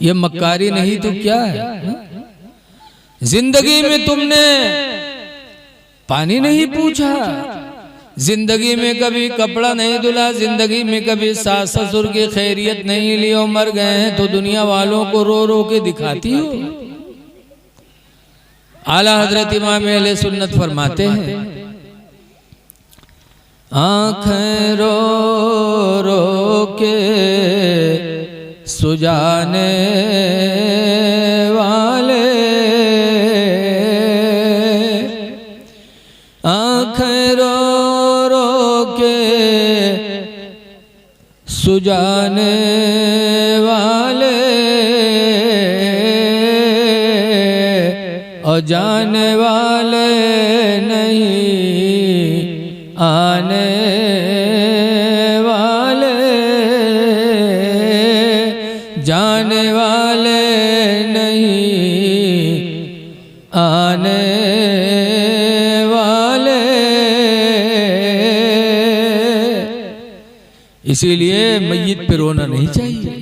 ये मक्कारी नहीं तो क्या है? जिंदगी में तुमने पानी नहीं पूछा, जिंदगी में कभी कपड़ा नहीं धुला, जिंदगी में कभी सास ससुर की खैरियत नहीं ली और मर गए हैं तो दुनिया वालों को रो रो के दिखाती हो। आला हजरत इमाम अहले सुन्नत फरमाते हैं, आँखें रो रो के सुजाने वाले, आँखें रो रो के सुजाने वाले और जाने वाले नहीं आने वाले, जाने वाले नहीं आने वाले। इसीलिए मैयत पे रोना नहीं चाहिए,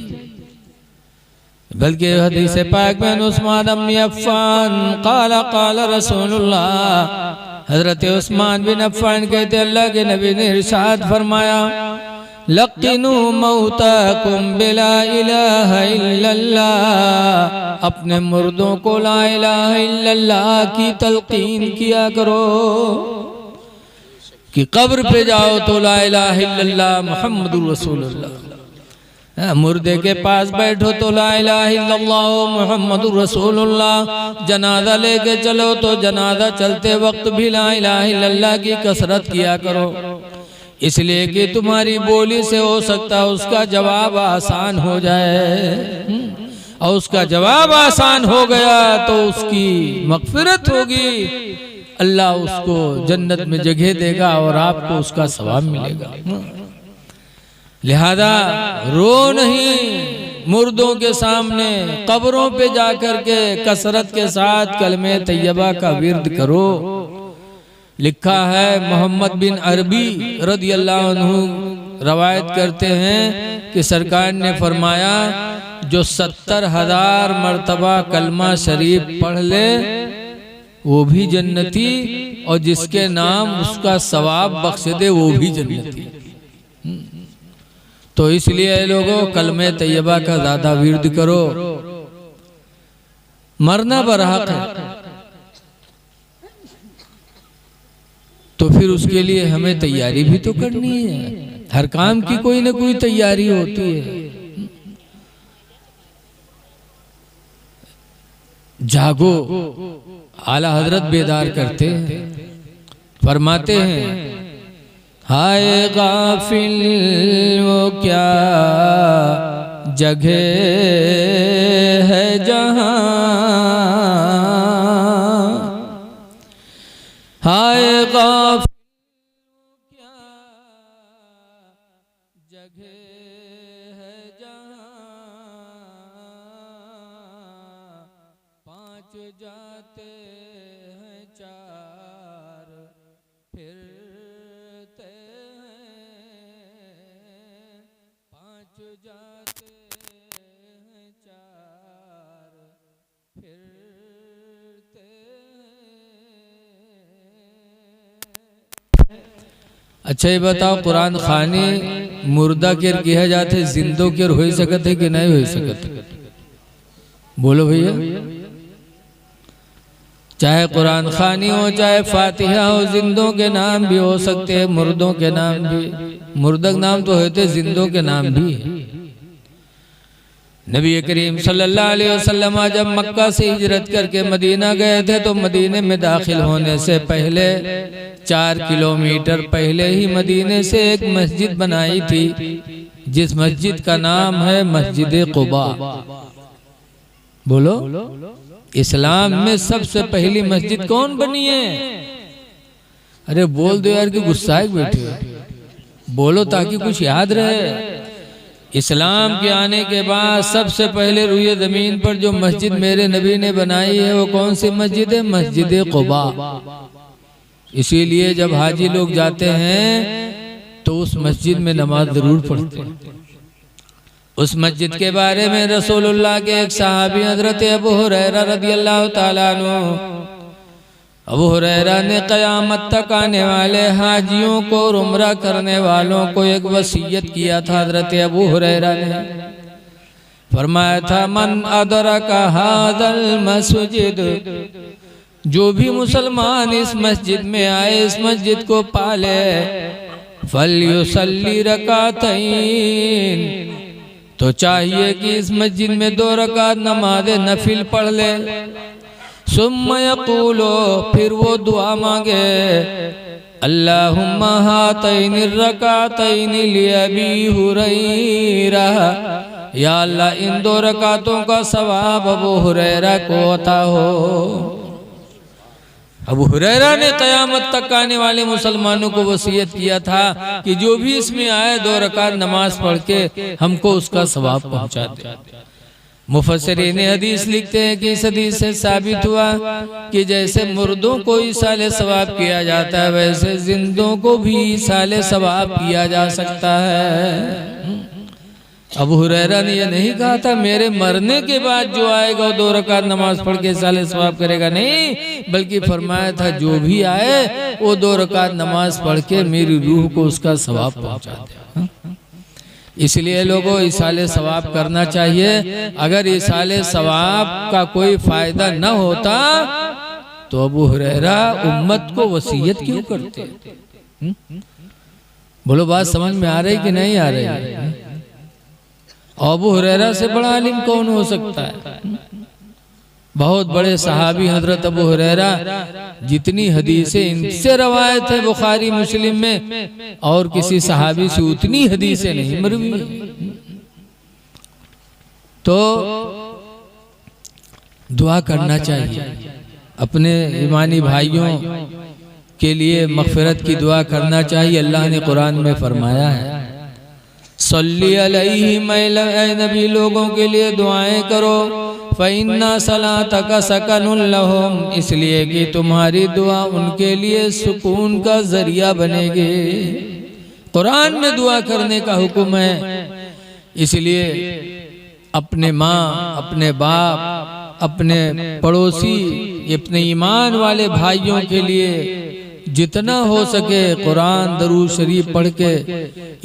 बल्कि हदीस पाक में उस्मान बिन अफ़्फ़ान क़ाला क़ाला रसूलुल्लाह, हज़रत उस्मान बिन अफ़्फ़ान कहते अल्लाह के नबी ने इरशाद फरमाया, लक़िनू मौताकुम बिला इलाहा इल्लल्लाह, अपने मुर्दों को ला इलाहा इल्लल्लाह की तलक़ीन किया करो कि कब्र पे जाओ तो ला इलाहा इल्लल्लाह मुहम्मदुर रसूलुल्लाह, मुर्दे के पास बैठो तो ला इलाहा इल्लल्लाह मुहम्मदुर रसूलुल्लाह, जनाजा लेके चलो तो जनाजा चलते वक्त भी ला इलाहा इल्लल्लाह की कसरत किया करो, इसलिए कि तुम्हारी बोली से हो सकता है उसका जवाब आसान हो जाए, और उसका जवाब आसान हो गया तो उसकी मग़फ़िरत होगी, अल्लाह उसको जन्नत में जगह देगा और आपको उसका सवाब मिलेगा। लिहाजा रो नहीं, मुर्दों के सामने कब्रों पे जाकर के कसरत के साथ कलमे तैयबा का विर्द करो। लिखा है मोहम्मद बिन अरबी रदियल्लाहु अन्हु रवायत करते हैं कि सरकार ने फरमाया, जो 70,000 मर्तबा कलमा शरीफ पढ़ ले वो भी जन्नती, और जिसके नाम उसका सवाब बख्श दे वो भी जन्नती। तो इसलिए लोगों कलमे तैयबा का ज्यादा विर्द करो। मरना बरहक है तो फिर उसके लिए हमें तैयारी भी तो करनी है, हर काम की कोई ना कोई तैयारी होती है। जागो, आला हजरत बेदार करते हैं, फरमाते हैं, हाय गाफिल वो क्या जगह है जहां, हाय गाफिल क्या जगह है जहां, 5 जाते हैं 4 फिरते हैं, 5 जाते हैं 4 फिरते हैं। अच्छा ये बताओ, कुरान खानी मुर्दा केर किया जाते जिंदो केर हो सकते कि नहीं हो सकते? बोलो भैया। चाहे कुरान खानी हो चाहे फातिहा हो, जिंदों के नाम भी हो सकते हैं, मुर्दों के नाम भी। मुर्दक नाम तो होते, जिंदों के नाम भी है। नबी करीम सल्लल्लाहु अलैहि वसल्लम जब मक्का से हिजरत करके मदीना गए थे तो मदीने में दाखिल होने से पहले 4 किलोमीटर पहले ही मदीने से एक मस्जिद बनाई थी, जिस मस्जिद का नाम है मस्जिद कुबा। बोलो, इस्लाम में सबसे पहली मस्जिद कौन बनी है? अरे बोल दो यार कि गुस्सा बैठे हो, बोलो ताकि कुछ याद रहे। इस्लाम के आने के बाद सबसे पहले रुए जमीन पर जो मस्जिद मेरे नबी ने बनाई है वो कौन सी मस्जिद है? मस्जिद कुबा। इसीलिए जब हाजी लोग जाते हैं तो उस मस्जिद में नमाज जरूर पढ़ते हैं। उस मस्जिद के बारे में रसूलुल्लाह के एक सहाबी हजरत अबू हुरैरा रदियल्लाहु ताला अन्हु, अबू हुरैरा ने क़यामत तक आने वाले हाजियों को और उम्रा करने वालों को एक वसीयत किया था। हजरत अबू हुरैरा ने फरमाया था, मन अदरका हाज़ल मस्जिद, जो भी मुसलमान इस मस्जिद में आए, इस मस्जिद को पाले, फल्युसल्ली रकातैन, तो चाहिए कि इस मस्जिद में 2 रकात नमाज नफिल पढ़ ले। सुम्मा यक़ूलो, फिर वो दुआ मांगे, अल्लाहुम्मा हातैनि रकातैनि लिअबी हुरैरा, या अल्लाह इन 2 रकातों का सवाब अबू हुरैरा को अता हो। अबू हुरैरा ने क़यामत तक आने वाले मुसलमानों को वसीयत किया था कि जो भी इसमें आए 2 रकात नमाज पढ़ के हमको उसका सवाब पहुंचा दे। मुफस्सिरीन हदीस लिखते हैं कि इस हदीस से साबित हुआ कि जैसे मुर्दों को इसाले सवाब किया जाता है, वैसे जिंदों को भी इसाले सवाब किया जा सकता है। अबू हुरैरा ने यह नहीं कहा था मेरे मरने के बाद जो आएगा वो 2 रकात नमाज पढ़ के साले सवाब करेगा, नहीं, बल्कि फरमाया था जो भी आए वो 2 रकात नमाज पढ़ के मेरी रूह को उसका सवाब पहुंचा दे। इसलिए लोगों इसाले सवाब करना चाहिए। अगर इसाले सवाब का कोई फायदा न होता तो अबू हुरैरा उम्मत को वसीयत क्यों करते? बोलो, बात समझ में आ रही कि नहीं आ रही? अबू हुरैरा से बड़ा आलिम कौन हो सकता है? बहुत बड़े सहाबी हजरत अबू हुरैरा, जितनी हदीसें इनसे रवायत है बुखारी मुस्लिम में, और किसी सहाबी से उतनी हदीसें नहीं मरवी। तो दुआ करना चाहिए, अपने ईमानी भाइयों के लिए मग़फ़िरत की दुआ करना चाहिए। अल्लाह ने कुरान में फरमाया है, सल्ली अलैहि, ऐ नबी लोगों के लिए दुआएं करो, फ़इन्ना सलातका सकनुल लहुम, इसलिए कि तुम्हारी दुआ उनके लिए सुकून का जरिया बनेगी। कुरान में दुआ करने का हुक्म है। इसलिए अपने माँ, अपने बाप, अपने पड़ोसी, अपने ईमान वाले भाइयों के लिए जितना हो सके कुरान दरूद शरीफ पढ़ के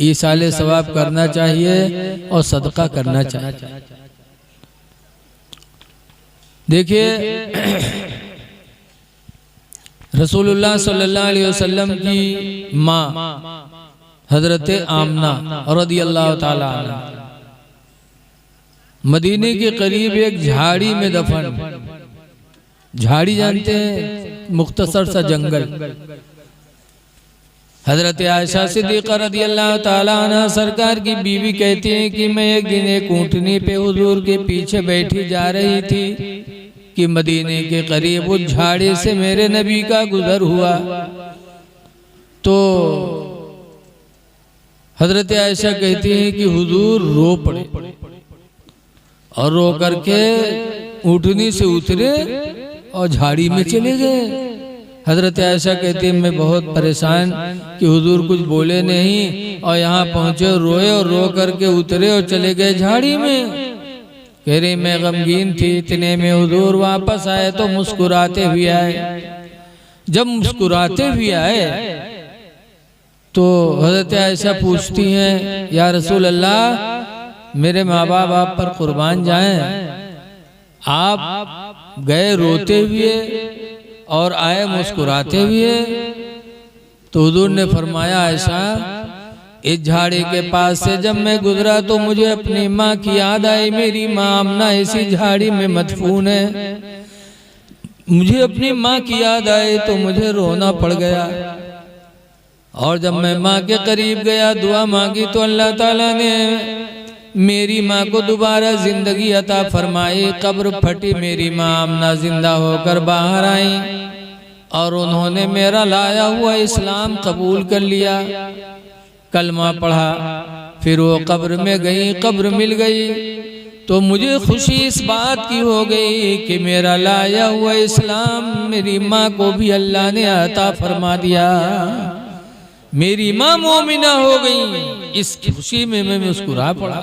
ईसाले सवाब करना चाहिए और सदका करना चाहिए। देखिए, रसूलुल्लाह सल्लल्लाहु अलैहि वसल्लम की माँ हजरत आमना रदियल्लाहु ताला अन्हा मदीने के करीब एक झाड़ी में दफन, झाड़ी जानते हैं, मुख्तसर सा जंगल। हजरत आयशा सिद्दीक़ा रदियल्लाहु ताला अन्हा सरकार की बीवी कहती हैं कि मैं एक दिन एक ऊँटनी पे हुजूर के पीछे बैठी जा रही थी कि मदीने के करीब उस झाड़ी से मेरे नबी का गुजर हुआ। तो हजरत आयशा कहती हैं कि हुजूर रो पड़े और रो करके ऊँटनी से उतरे और झाड़ी में चले गए। हजरत आयशा कहती है मैं बहुत परेशान कि हुजूर कुछ बोले नहीं और यहाँ पहुँचे, रोए और रो करके उतरे और चले गए झाड़ी में। कह रही मैं गमगीन थी, इतने में हुजूर वापस आए तो मुस्कुराते हुए आए। जब मुस्कुराते हुए आए तो हजरत आयशा पूछती हैं, या रसूल अल्लाह, मेरे माँ बाप आप पर कुर्बान जाएं, आप गए रोते हुए और आए मुस्कुराते हुए। तो हुजूर ने फरमाया, आयशा, इस झाड़ी के पास से जब मैं गुजरा तो मुझे अपनी माँ की याद आई। मेरी माँ आमना इसी झाड़ी में मदफून है। मुझे अपनी माँ की याद आई तो मुझे रोना पड़ गया। और जब मैं माँ के करीब गया, दुआ मांगी तो अल्लाह ताला ने मेरी माँ को दोबारा जिंदगी अता फरमाई। कब्र फटी, मेरी माँ आमना जिंदा होकर बाहर आई और उन्होंने मेरा लाया हुआ इस्लाम कबूल कर लिया, कलमा पढ़ा। फिर वो कब्र में गई, कब्र मिल गई तो मुझे खुशी इस बात की हो गई कि मेरा लाया हुआ इस्लाम मेरी माँ को भी अल्लाह ने अता फरमा दिया, मेरी माँ मोमिना हो गई। इस खुशी में मैं मुस्कुरा पड़ा।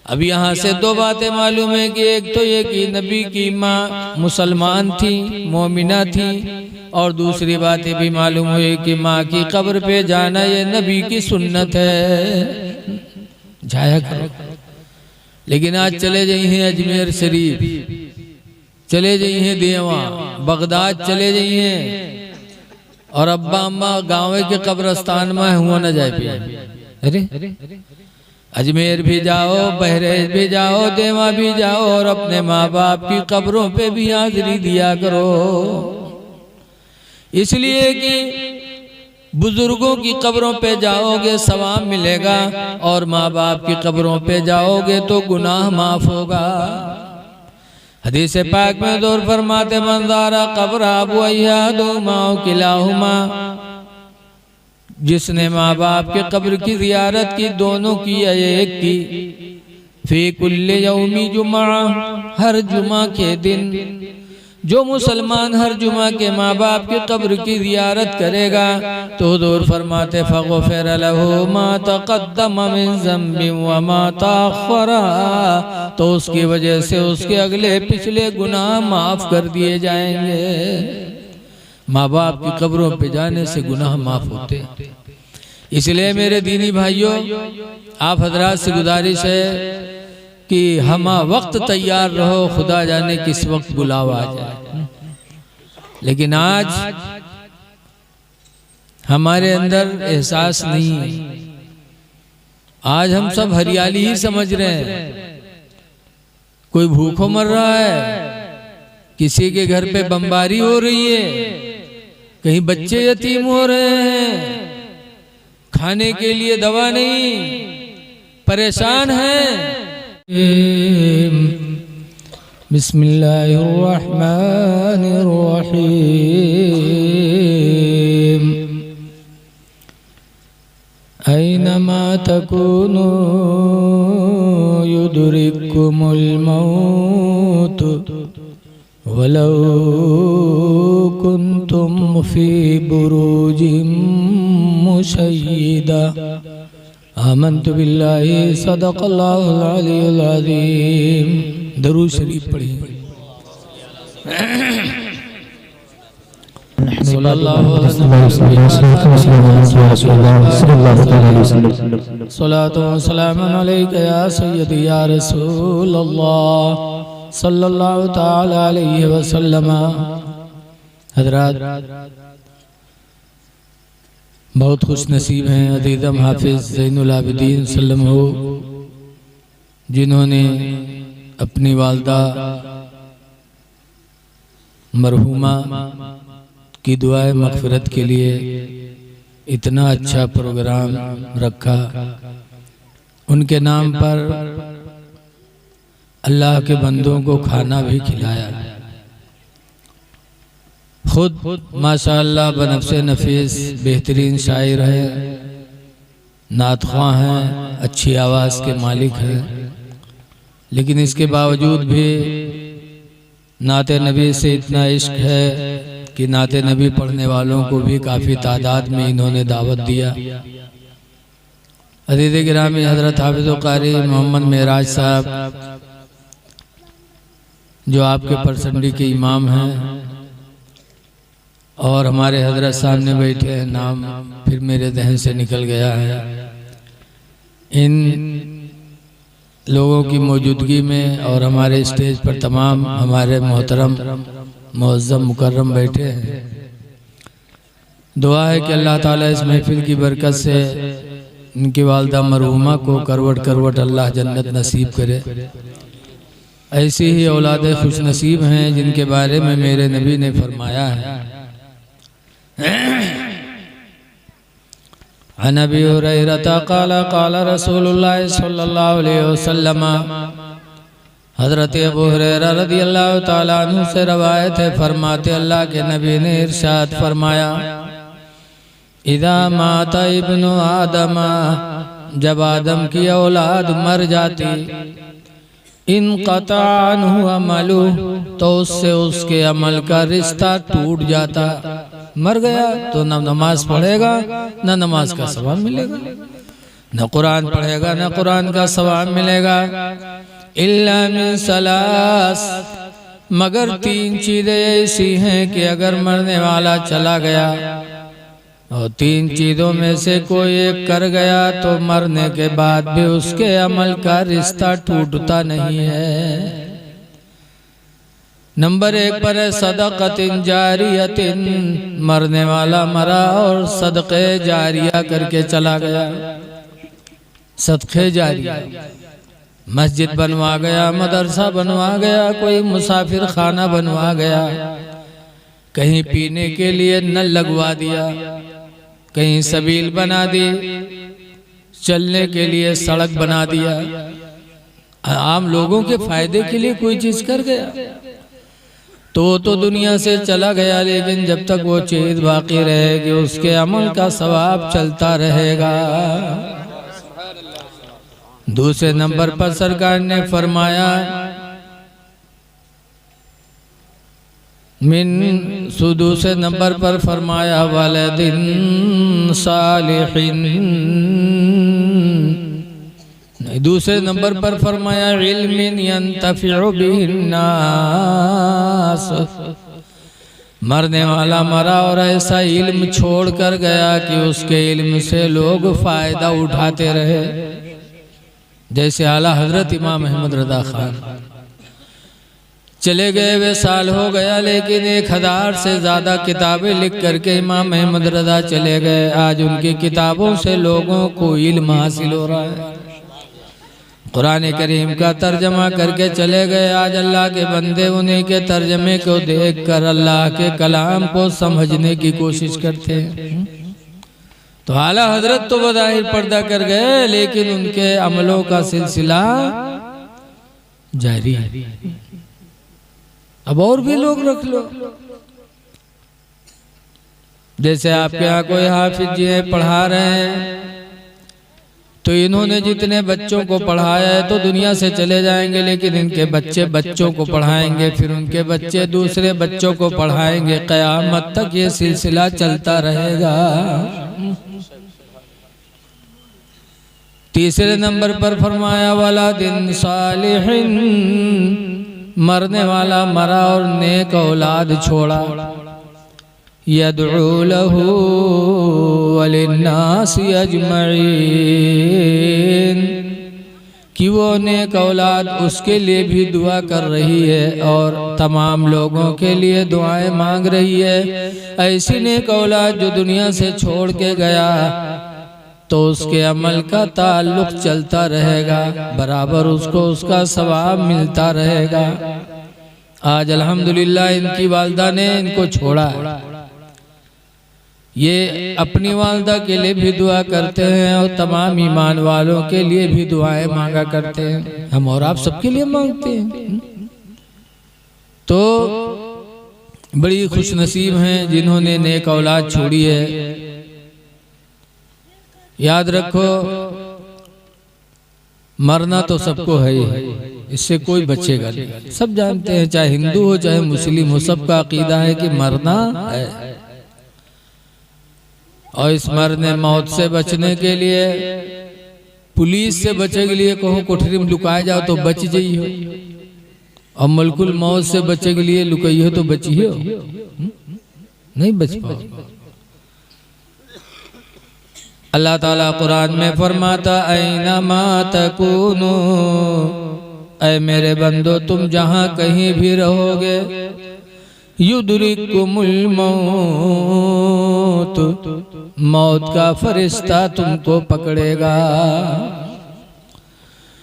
अब यहाँ से दो बातें मालूम है कि एक तो ये कि नबी की माँ मुसलमान थी, मोमिना थी, और दूसरी बात ये भी मालूम हुई कि माँ की कब्र पे जाना ये नबी की सुन्नत है, जाया करो। लेकिन आज चले जाइए अजमेर शरीफ, चले जाइए देवा, बगदाद चले जाइए, और अब्बा अम्मा गाँव के कब्रस्तान में हुआ न जाए पे। अरे अजमेर भी जाओ, बहरेज भी जाओ, देवा भी जाओ, और अपने माँ बाप की कब्रों पे भी हाजिरी दिया करो। इसलिए कि बुजुर्गों की कब्रों पे जाओगे सवाब मिलेगा, और माँ बाप की कब्रों पे जाओगे तो गुनाह माफ होगा। हदीस पाक में दौर फरमाते मंजारा कब्र अबू अय्यादुमा किलाहुमा, जिसने माँ बाप के कब्र की जियारत की, दोनों की या एक की, फी कुल्ले यौमी जुमा, हर जुमा के दिन जो मुसलमान हर जुमा के माँ बाप के कब्र की जियारत करेगा तो हुजूर फरमाते फग़फ़िर लहू मा तक़द्दम मिन ज़म्बि व मा तअख़्ख़रा, तो उसकी वजह से उसके अगले पिछले गुनाह माफ कर दिए जाएंगे। माँ बाप की कब्रों पे जाने से गुनाह माफ होते हैं। इसलिए मेरे दीनी भाइयों, आप हजरात से गुजारिश है कि हम वक्त तैयार रहो, खुदा जाने किस वक्त बुलावा आ जाए। लेकिन आज हमारे अंदर एहसास नहीं है। आज हम सब हरियाली ही समझ रहे हैं। कोई भूखों मर रहा है, किसी के घर पे बमबारी हो रही है, कहीं बच्चे यतीम हो रहे हैं, खाने के लिए दवा नहीं, परेशान हैं। बिस्मिल्लाहिर्रहमानिर्रहीम। ऐनमा तकूनु युदरिकुमुल मौत वलौ कुंतुम फी बुरूजिम मुशय्यदा। आमन्तु बिल्लाहि सदक़ल्लाहुल अलीयुल अज़ीम। दरूद शरीफ पढ़िए। सल्लल्लाहु अलैहि या सय्यदी या रसूलल्लाह सल्लल्लाहु तआला अलैहि वसल्लम। हज़रात बहुत खुश नसीब हैं अदीदम हाफिज ज़ैनुल आबिदीन सल्लम हो, जिन्होंने अपनी वालदा मरहुमा की दुआए मग़फ़िरत के लिए इतना अच्छा प्रोग्राम रखा। उनके नाम पर अल्लाह के बंदों को खाना भी खिलाया। खुद माशाअल्लाह बनफ़्से नफीस बेहतरीन शायर है, नातख़्वां हैं, अच्छी आवाज़ के मालिक हैं, लेकिन इसके बावजूद भी नाते नबी से इतना इश्क है कि नाते नबी पढ़ने वालों को भी काफ़ी तादाद में इन्होंने दावत दिया। अज़ीज़ गिरामी हज़रत हाफ़िज़ क़ारी मोहम्मद मेराज साहब जो आपके परसंडी के इमाम हैं और हमारे हज़रत सामने बैठे हैं, नाम फिर मेरे जहन से निकल गया है। इन लोगों की मौजूदगी में और हमारे स्टेज पर तमाम हमारे मोहतरम मुअज़्ज़म मुकर्रम बैठे हैं। दुआ है कि अल्लाह ताला इस महफिल की बरकत से इनकी वालदा मरहुमा को करवट करवट अल्लाह जन्नत नसीब करे। ऐसी ही औलाद खुश नसीब हैं जिनके बारे में मेरे नबी ने फरमाया है। अन अबी हुरैरा क़ाल क़ाल रसूलुल्लाह सल्लल्लाहु अलैहि वसल्लम। हज़रत अबू हुरैरा रज़ियल्लाहु ताला अन्हु से रवायत है, फरमाते अल्लाह के नबी ने इरशाद फरमाया, इज़ा माता इब्नु आदम, जब आदम की औलाद मर जाती, इनक़ता अन्हु अमलु, तो उससे उसके अमल का रिश्ता टूट जाता। मर गया तो न नमाज पढ़ेगा न नमाज का सवाब मिलेगा। न कुरान पढ़ेगा न कुरान का सवाब मिलेगा। इल्ला मिन सलास, मगर 3 चीजें ऐसी हैं कि अगर मरने वाला चला गया और 3 चीजों में से कोई एक कर गया तो मरने के बाद भी उसके अमल का रिश्ता टूटता नहीं है। नंबर 1 पर है सदक़तिन जारियतिन, मरने वाला मरा और सदक़े जारिया करके चला गया। सदक़े जारिया, मस्जिद बनवा गया, मदरसा बनवा गया, कोई मुसाफिर खाना बनवा गया, कहीं पीने के लिए नल लगवा दिया, कहीं सबील बना दी, चलने के लिए सड़क बना दिया, आम लोगों के फायदे के लिए कोई चीज कर गया तो दुनिया से चला गया। लेकिन जब तक वो चीज बाकी रहेगी उसके अमल का सवाब चलता रहेगा। दूसरे नंबर पर सरकार ने फरमाया दूसरे नंबर पर फरमाया वालिदिन सालिहिन, दूसरे नंबर पर फरमाया इल्मिन यंतफिउ बिहिन्नास, मरने वाला मरा और ऐसा इल्म छोड़ कर गया कि उसके इल्म से लोग फायदा उठाते रहे। जैसे आला हजरत इमाम अहमद रज़ा खान चले गए, वे साल हो गया, लेकिन 1000 से ज़्यादा किताबें लिख करके इमाम अहमद रज़ा चले गए। आज उनकी किताबों से लोगों को इल्म हासिल हो रहा है। कुरान करीम का तर्जमा करके चले गए। आज अल्लाह के बंदे उन्हीं के तर्जमे को देख कर अल्लाह के कलाम को समझने की कोशिश करते हैं। तो आला हजरत तो बज़ाहिर पर्दा कर गए, लेकिन उनके अमलों का सिलसिला जारी है। अब और भी लोग रख लो। जैसे आपके यहाँ कोई हाफिज जी है, पढ़ा रहे हैं, तो इन्होंने जितने बच्चों को पढ़ाया है तो दुनिया से चले जाएंगे, लेकिन इनके बच्चे बच्चों को पढ़ाएंगे, फिर उनके बच्चे दूसरे बच्चों को पढ़ाएंगे। क़यामत तक ये सिलसिला चलता रहेगा। तीसरे नंबर पर फरमाया वालिदिन सालिहिन, मरने वाला मरा और नेक औलाद छोड़ा। यदउ लहू वलिन्नासि अजमईन, कि वो नेक औलाद उसके लिए भी दुआ कर रही है और तमाम लोगों के लिए दुआएं मांग रही है। ऐसी नेक औलाद जो दुनिया से छोड़ के गया तो उसके अमल का ताल्लुक चलता रहेगा, बराबर उसको उसका सवाब मिलता रहेगा। आज अल्हम्दुलिल्लाह इनकी वालदा ने इनको छोड़ा है, ये अपनी वालदा के लिए भी दुआ करते हैं और तमाम ईमान वालों के लिए भी दुआएं मांगा करते हैं। हम और आप सबके लिए मांगते हैं। तो बड़ी खुशनसीब हैं जिन्होंने नेक औलाद छोड़ी है। याद रखो, मरना तो सबको है ही है, इससे कोई बचेगा नहीं। सब जानते हैं, चाहे हिंदू हो चाहे मुस्लिम हो, सबका अकीदा है कि मरना है। और इस मरने मौत से बचने के लिए, पुलिस से बचने के लिए कहो कोठरी में लुकाए जाओ तो बच जाइए, और मलकुल मौत से बचने के लिए लुकाइए तो बचिए, नहीं बच पाओ। अल्लाह ताला कुरान में फरमाता ऐनमा तकूनु, ऐ मेरे बंदो तुम जहाँ कहीं भी रहोगे, युदरिकुमुल मौत, मौत का फरिश्ता तुमको पकड़ेगा।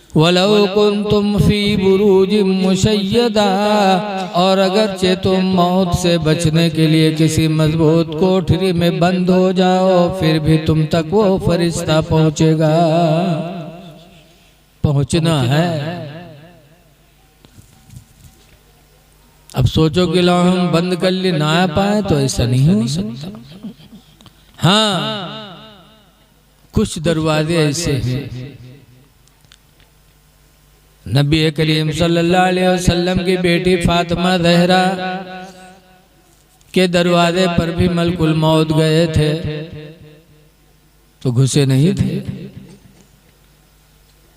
वलौ कुन्तुम फी बुरूजिम मुशय्यदा, और अगरचे तुम मौत से बचने के लिए किसी मजबूत कोठरी में बंद हो जाओ, फिर भी तुम तक वो फरिश्ता पहुंचेगा। पहुंचना है। अब सोचो कि लो हम बंद कर ले ना आ पाए, तो ऐसा नहीं हो सकता। हाँ, कुछ दरवाजे ऐसे हैं। नबी करीम सल्लल्लाहु अलैहि वसल्लम की बेटी फातिमा ज़हरा के दरवाजे पर भी मलकुल मौत गए थे तो घुसे नहीं थे।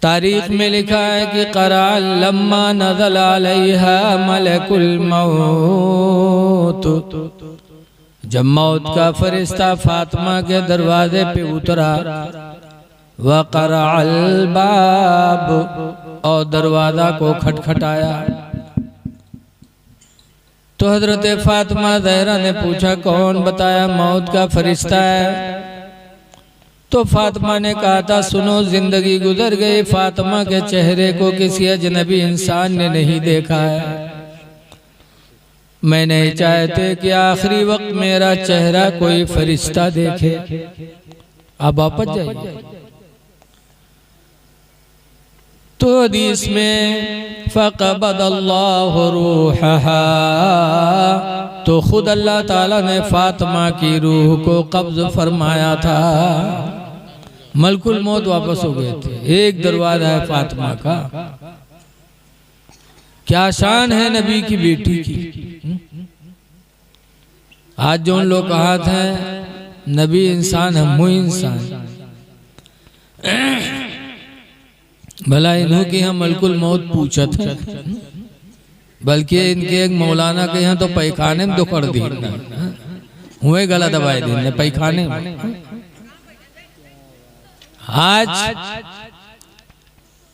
तारीख में लिखा है कि क़रा लम्मा नज़ल अलैहा मलकुल मौत, जब मौत का फरिश्ता फातिमा के दरवाजे पे उतरा, वक़रा अल बाब, और दरवाजा को खटखटाया, तो हजरत फातिमा ज़हरा ने पूछा कौन? बताया मौत का फरिश्ता है। तो फातिमा ने कहा था सुनो, जिंदगी गुजर गई, फातिमा के चेहरे को किसी अजनबी इंसान ने नहीं देखा है। मैं नहीं चाहते कि आखिरी वक्त मेरा चेहरा कोई फरिश्ता देखे। आप वापस जाइए। तो हदीस में फ़क़बदल्लाहु रूहहा, तो खुद अल्लाह ताला ने फातिमा की रूह को कब्ज़ फरमाया था। मलकुल मौत वापस हो गए थे। एक दरवाजा है फातिमा का। क्या शान है नबी की बेटी की। आज जो लोग कहा था नबी इंसान हम इंसान, भला इन्हों के यहाँ मलकुल मौत पूछत है, बल्कि इनके एक मौलाना के यहाँ तो पैखाने में दुखड़ दी हुए गला दबाए दिन पैखाने में। आज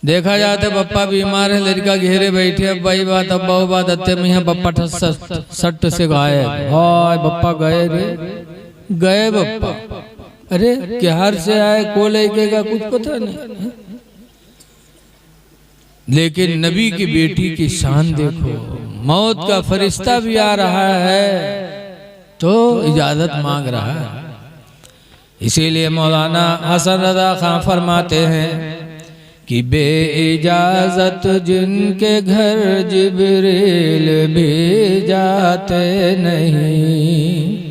देखा जाता है बप्पा बीमार है, लड़का घेरे बैठे, अब भाई बात अब बहु बात अत्ते में यहाँ बप्पा सट से गाये, हाय बप्पा गए रे, गए बप्पा। अरे बिहार से आए को लेके का कुछ पता नहीं। लेकिन नबी की बेटी की शान देखो, मौत का फरिश्ता भी आ रहा है तो इजाजत मांग रहा है। इसीलिए मौलाना हसन रज़ा खां फरमाते हैं कि बे इजाजत जिनके घर जिब्रील भी जाते नहीं,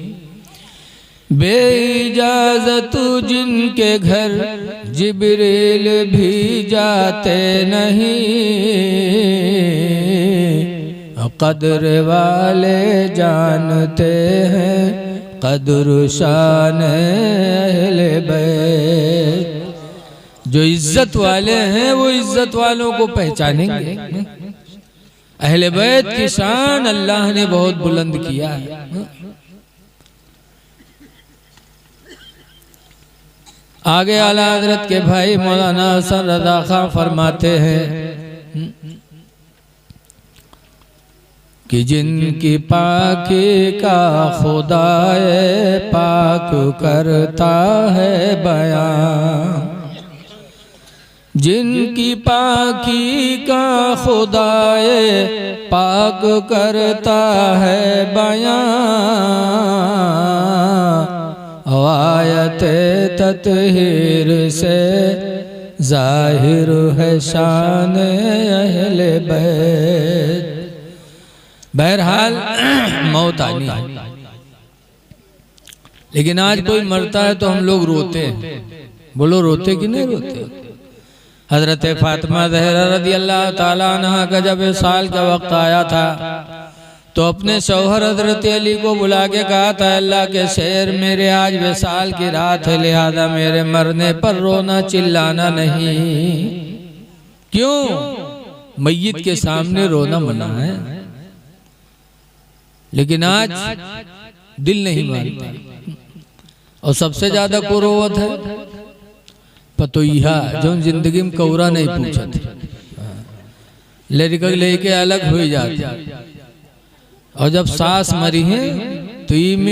बे इजाजत जिनके घर जिब्रील भी जाते नहीं, कदर वाले जानते हैं कदर शान अहले बैत। जो इज्जत वाले हैं वो इज्जत वालों को पहचानेंगे। अहले बैत की शान अल्लाह ने बहुत बुलंद किया है। आगे आला हजरत के भाई मौलाना हसन रज़ा खां फरमाते हैं कि जिनकी पाकी का खुदाए पाक करता है बयां, जिनकी पाकी का खुदाए पाक करता है बयां, आयत ततहीर से जाहिर है शान अहले बैत। बहरहाल मौत आनी है, लेकिन आज कोई मरता है तो हम लोग रोते हैं। बोलो रोते कि नहीं रोते? हजरत फातिमा ज़हरा रज़ी अल्लाह ताला अन्हा का जब साल का वक्त आया था तो अपने शौहर हजरत अली को बुला के कहा था अल्लाह के शेर, मेरे आज विसाल की रात है, लिहाजा मेरे मरने पर रोना चिल्लाना नहीं। क्यों? मय्यत के सामने रोना मना है। लेकिन आज दिल नहीं मानता। और सबसे ज्यादा कुरोवत है पतोइहा, जो जिंदगी में कौरा नहीं पूछा था, लड़का लेके अलग हो जाते। और जब सास मरी है तो ई में